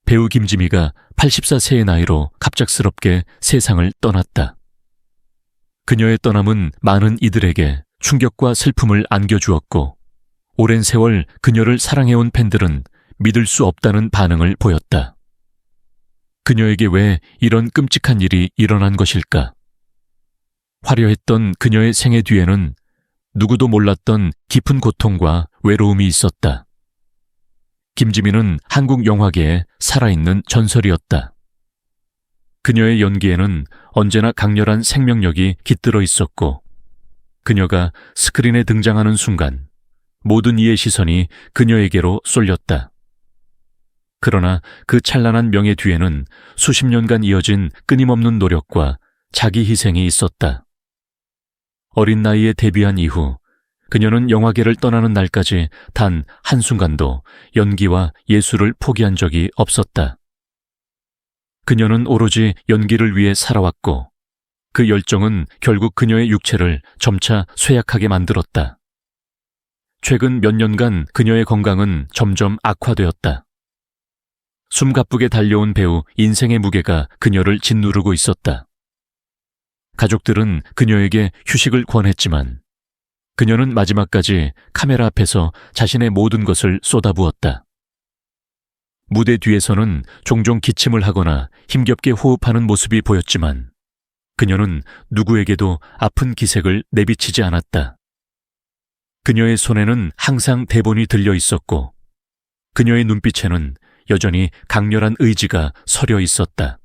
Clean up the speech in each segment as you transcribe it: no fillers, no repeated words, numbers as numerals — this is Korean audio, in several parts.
배우 김지미가 84세의 나이로 갑작스럽게 세상을 떠났다. 그녀의 떠남은 많은 이들에게 충격과 슬픔을 안겨주었고, 오랜 세월 그녀를 사랑해온 팬들은 믿을 수 없다는 반응을 보였다. 그녀에게 왜 이런 끔찍한 일이 일어난 것일까? 화려했던 그녀의 생애 뒤에는 누구도 몰랐던 깊은 고통과 외로움이 있었다. 김지미는 한국 영화계에 살아있는 전설이었다. 그녀의 연기에는 언제나 강렬한 생명력이 깃들어 있었고, 그녀가 스크린에 등장하는 순간 모든 이의 시선이 그녀에게로 쏠렸다. 그러나 그 찬란한 명예 뒤에는 수십 년간 이어진 끊임없는 노력과 자기 희생이 있었다. 어린 나이에 데뷔한 이후 그녀는 영화계를 떠나는 날까지 단 한순간도 연기와 예술을 포기한 적이 없었다. 그녀는 오로지 연기를 위해 살아왔고, 그 열정은 결국 그녀의 육체를 점차 쇠약하게 만들었다. 최근 몇 년간 그녀의 건강은 점점 악화되었다. 숨가쁘게 달려온 배우 인생의 무게가 그녀를 짓누르고 있었다. 가족들은 그녀에게 휴식을 권했지만 그녀는 마지막까지 카메라 앞에서 자신의 모든 것을 쏟아부었다. 무대 뒤에서는 종종 기침을 하거나 힘겹게 호흡하는 모습이 보였지만 그녀는 누구에게도 아픈 기색을 내비치지 않았다. 그녀의 손에는 항상 대본이 들려 있었고, 그녀의 눈빛에는 여전히 강렬한 의지가 서려 있었다.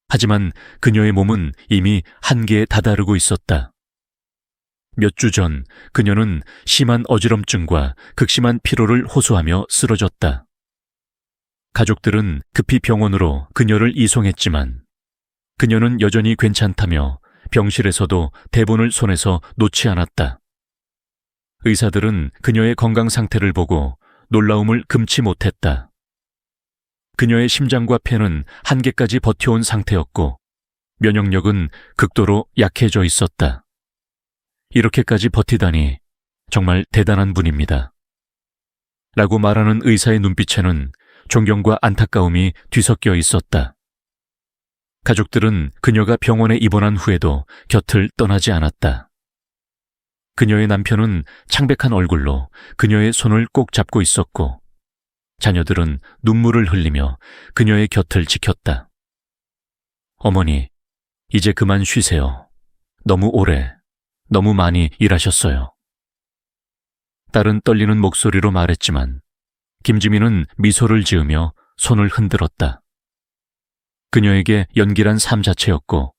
하지만 그녀의 몸은 이미 한계에 다다르고 있었다. 몇 주 전 그녀는 심한 어지럼증과 극심한 피로를 호소하며 쓰러졌다. 가족들은 급히 병원으로 그녀를 이송했지만 그녀는 여전히 괜찮다며 병실에서도 대본을 손에서 놓지 않았다. 의사들은 그녀의 건강 상태를 보고 놀라움을 금치 못했다. 그녀의 심장과 폐는 한계까지 버텨온 상태였고, 면역력은 극도로 약해져 있었다. 이렇게까지 버티다니 정말 대단한 분입니다. 라고 말하는 의사의 눈빛에는 존경과 안타까움이 뒤섞여 있었다. 가족들은 그녀가 병원에 입원한 후에도 곁을 떠나지 않았다. 그녀의 남편은 창백한 얼굴로 그녀의 손을 꼭 잡고 있었고, 자녀들은 눈물을 흘리며 그녀의 곁을 지켰다. 어머니, 이제 그만 쉬세요. 너무 오래, 너무 많이 일하셨어요. 딸은 떨리는 목소리로 말했지만 김지미는 미소를 지으며 손을 흔들었다. 그녀에게 연기란 삶 자체였고,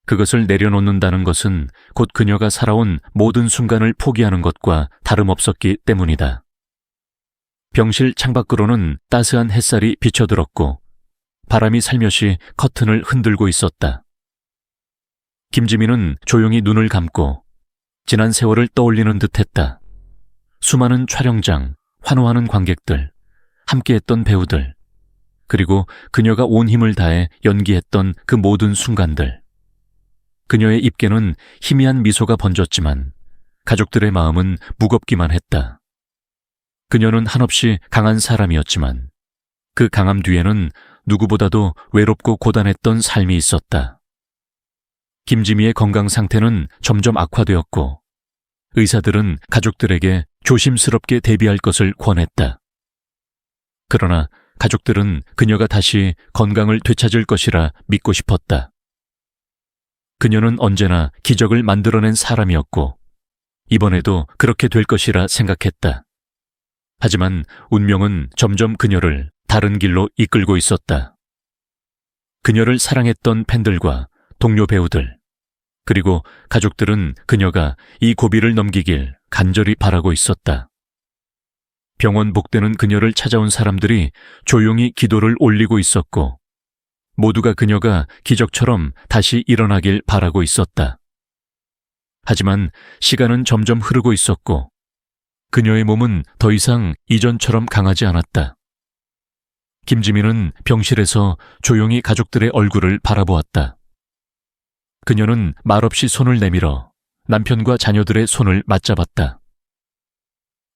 그것을 내려놓는다는 것은 곧 그녀가 살아온 모든 순간을 포기하는 것과 다름없었기 때문이다. 병실 창밖으로는 따스한 햇살이 비쳐들었고, 바람이 살며시 커튼을 흔들고 있었다. 김지미는 조용히 눈을 감고 지난 세월을 떠올리는 듯했다. 수많은 촬영장, 환호하는 관객들, 함께했던 배우들, 그리고 그녀가 온 힘을 다해 연기했던 그 모든 순간들. 그녀의 입계는 희미한 미소가 번졌지만 가족들의 마음은 무겁기만 했다. 그녀는 한없이 강한 사람이었지만 그 강함 뒤에는 누구보다도 외롭고 고단했던 삶이 있었다. 김지미의 건강 상태는 점점 악화되었고, 의사들은 가족들에게 조심스럽게 대비할 것을 권했다. 그러나 가족들은 그녀가 다시 건강을 되찾을 것이라 믿고 싶었다. 그녀는 언제나 기적을 만들어낸 사람이었고, 이번에도 그렇게 될 것이라 생각했다. 하지만 운명은 점점 그녀를 다른 길로 이끌고 있었다. 그녀를 사랑했던 팬들과 동료 배우들, 그리고 가족들은 그녀가 이 고비를 넘기길 간절히 바라고 있었다. 병원 복되는 그녀를 찾아온 사람들이 조용히 기도를 올리고 있었고, 모두가 그녀가 기적처럼 다시 일어나길 바라고 있었다. 하지만 시간은 점점 흐르고 있었고, 그녀의 몸은 더 이상 이전처럼 강하지 않았다. 김지미는 병실에서 조용히 가족들의 얼굴을 바라보았다. 그녀는 말없이 손을 내밀어 남편과 자녀들의 손을 맞잡았다.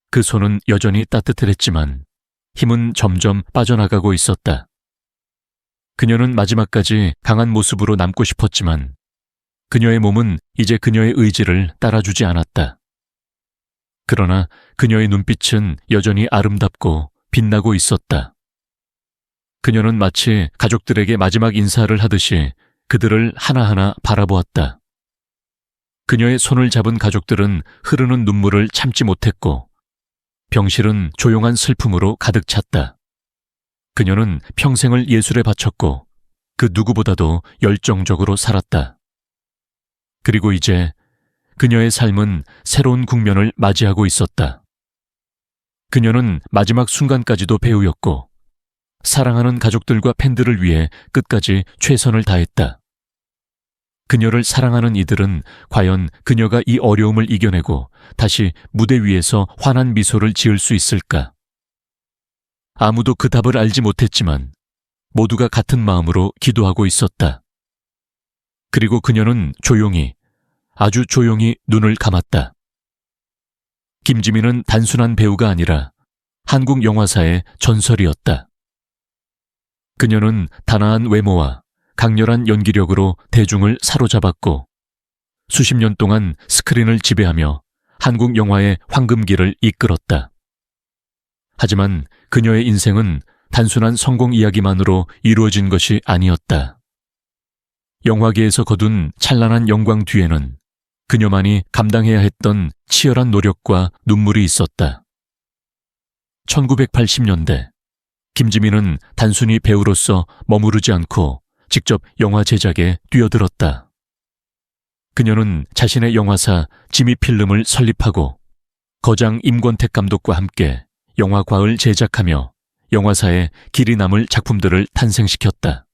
그 손은 여전히 따뜻했지만 힘은 점점 빠져나가고 있었다. 그녀는 마지막까지 강한 모습으로 남고 싶었지만 그녀의 몸은 이제 그녀의 의지를 따라주지 않았다. 그러나 그녀의 눈빛은 여전히 아름답고 빛나고 있었다. 그녀는 마치 가족들에게 마지막 인사를 하듯이 그들을 하나하나 바라보았다. 그녀의 손을 잡은 가족들은 흐르는 눈물을 참지 못했고 병실은 조용한 슬픔으로 가득 찼다. 그녀는 평생을 예술에 바쳤고 그 누구보다도 열정적으로 살았다. 그리고 이제 그녀의 삶은 새로운 국면을 맞이하고 있었다. 그녀는 마지막 순간까지도 배우였고 사랑하는 가족들과 팬들을 위해 끝까지 최선을 다했다. 그녀를 사랑하는 이들은 과연 그녀가 이 어려움을 이겨내고 다시 무대 위에서 환한 미소를 지을 수 있을까? 아무도 그 답을 알지 못했지만 모두가 같은 마음으로 기도하고 있었다. 그리고 그녀는 조용히, 아주 조용히 눈을 감았다. 김지민은 단순한 배우가 아니라 한국 영화사의 전설이었다. 그녀는 단아한 외모와 강렬한 연기력으로 대중을 사로잡았고 수십 년 동안 스크린을 지배하며 한국 영화의 황금기를 이끌었다. 하지만 그녀의 인생은 단순한 성공 이야기만으로 이루어진 것이 아니었다. 영화계에서 거둔 찬란한 영광 뒤에는 그녀만이 감당해야 했던 치열한 노력과 눈물이 있었다. 1980년대 김지민은 단순히 배우로서 머무르지 않고 직접 영화 제작에 뛰어들었다. 그녀는 자신의 영화사 지미필름을 설립하고 거장 임권택 감독과 함께 영화과를 제작하며 영화사에 길이 남을 작품들을 탄생시켰다.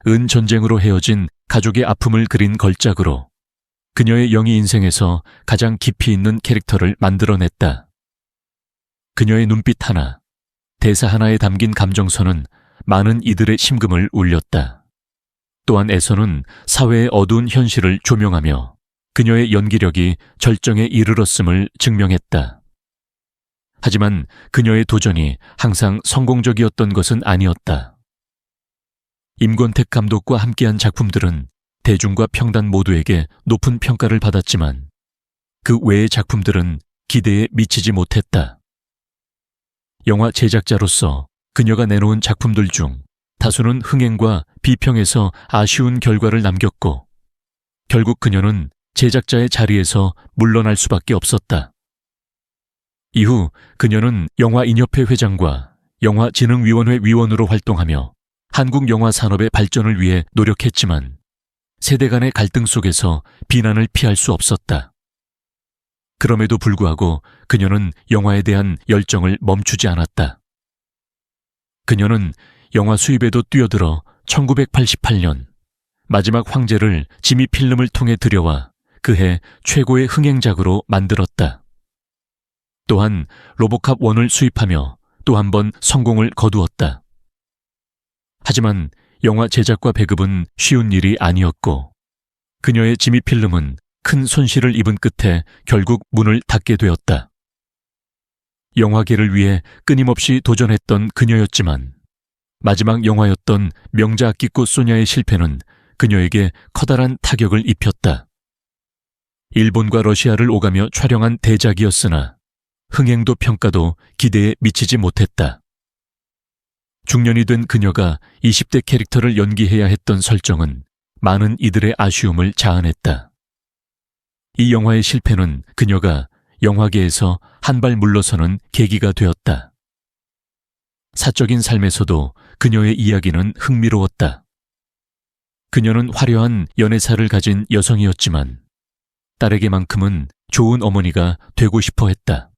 은전쟁으로 헤어진 가족의 아픔을 그린 걸작으로 그녀의 영희 인생에서 가장 깊이 있는 캐릭터를 만들어냈다. 그녀의 눈빛 하나, 대사 하나에 담긴 감정선은 많은 이들의 심금을 울렸다. 또한 에서는 사회의 어두운 현실을 조명하며 그녀의 연기력이 절정에 이르렀음을 증명했다. 하지만 그녀의 도전이 항상 성공적이었던 것은 아니었다. 임권택 감독과 함께한 작품들은 대중과 평단 모두에게 높은 평가를 받았지만 그 외의 작품들은 기대에 미치지 못했다. 영화 제작자로서 그녀가 내놓은 작품들 중 다수는 흥행과 비평에서 아쉬운 결과를 남겼고 결국 그녀는 제작자의 자리에서 물러날 수밖에 없었다. 이후 그녀는 영화인협회 회장과 영화진흥위원회 위원으로 활동하며 한국 영화 산업의 발전을 위해 노력했지만 세대 간의 갈등 속에서 비난을 피할 수 없었다. 그럼에도 불구하고 그녀는 영화에 대한 열정을 멈추지 않았다. 그녀는 영화 수입에도 뛰어들어 1988년 마지막 황제를 지미필름을 통해 들여와 그해 최고의 흥행작으로 만들었다. 또한 로보캅 1을 수입하며 또 한 번 성공을 거두었다. 하지만 영화 제작과 배급은 쉬운 일이 아니었고 그녀의 지미필름은 큰 손실을 입은 끝에 결국 문을 닫게 되었다. 영화계를 위해 끊임없이 도전했던 그녀였지만 마지막 영화였던 명자악기꽃 소냐의 실패는 그녀에게 커다란 타격을 입혔다. 일본과 러시아를 오가며 촬영한 대작이었으나 흥행도 평가도 기대에 미치지 못했다. 중년이 된 그녀가 20대 캐릭터를 연기해야 했던 설정은 많은 이들의 아쉬움을 자아냈다. 이 영화의 실패는 그녀가 영화계에서 한 발 물러서는 계기가 되었다. 사적인 삶에서도 그녀의 이야기는 흥미로웠다. 그녀는 화려한 연애사를 가진 여성이었지만 딸에게만큼은 좋은 어머니가 되고 싶어 했다.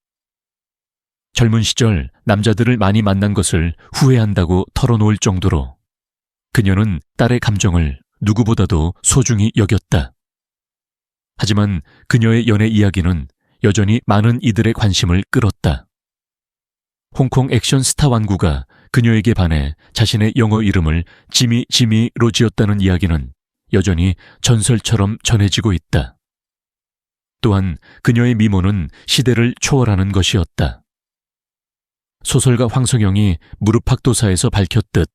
젊은 시절 남자들을 많이 만난 것을 후회한다고 털어놓을 정도로 그녀는 딸의 감정을 누구보다도 소중히 여겼다. 하지만 그녀의 연애 이야기는 여전히 많은 이들의 관심을 끌었다. 홍콩 액션 스타 완구가 그녀에게 반해 자신의 영어 이름을 지미로 지었다는 이야기는 여전히 전설처럼 전해지고 있다. 또한 그녀의 미모는 시대를 초월하는 것이었다. 소설가 황석영이 무릎팍도사에서 밝혔듯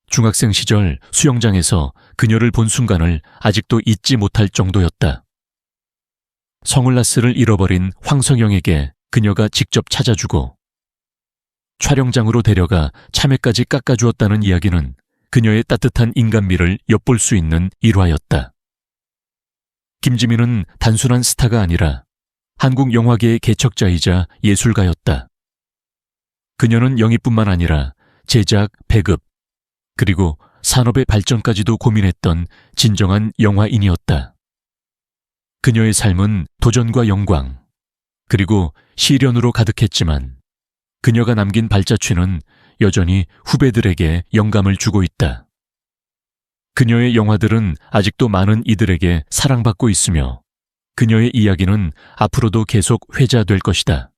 중학생 시절 수영장에서 그녀를 본 순간을 아직도 잊지 못할 정도였다. 성울라스를 잃어버린 황석영에게 그녀가 직접 찾아주고 촬영장으로 데려가 참외까지 깎아주었다는 이야기는 그녀의 따뜻한 인간미를 엿볼 수 있는 일화였다. 김지민은 단순한 스타가 아니라 한국 영화계의 개척자이자 예술가였다. 그녀는 영입뿐만 아니라 제작, 배급, 그리고 산업의 발전까지도 고민했던 진정한 영화인이었다. 그녀의 삶은 도전과 영광, 그리고 시련으로 가득했지만 그녀가 남긴 발자취는 여전히 후배들에게 영감을 주고 있다. 그녀의 영화들은 아직도 많은 이들에게 사랑받고 있으며 그녀의 이야기는 앞으로도 계속 회자될 것이다.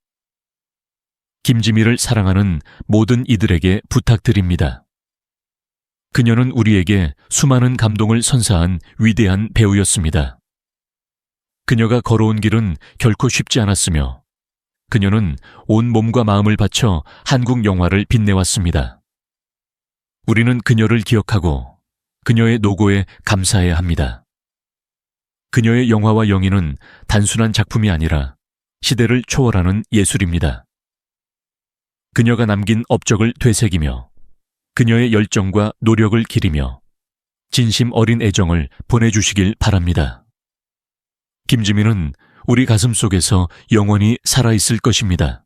김지미를 사랑하는 모든 이들에게 부탁드립니다. 그녀는 우리에게 수많은 감동을 선사한 위대한 배우였습니다. 그녀가 걸어온 길은 결코 쉽지 않았으며 그녀는 온 몸과 마음을 바쳐 한국 영화를 빛내왔습니다. 우리는 그녀를 기억하고 그녀의 노고에 감사해야 합니다. 그녀의 영화와 영희는 단순한 작품이 아니라 시대를 초월하는 예술입니다. 그녀가 남긴 업적을 되새기며 그녀의 열정과 노력을 기리며 진심 어린 애정을 보내주시길 바랍니다. 김지민은 우리 가슴 속에서 영원히 살아있을 것입니다.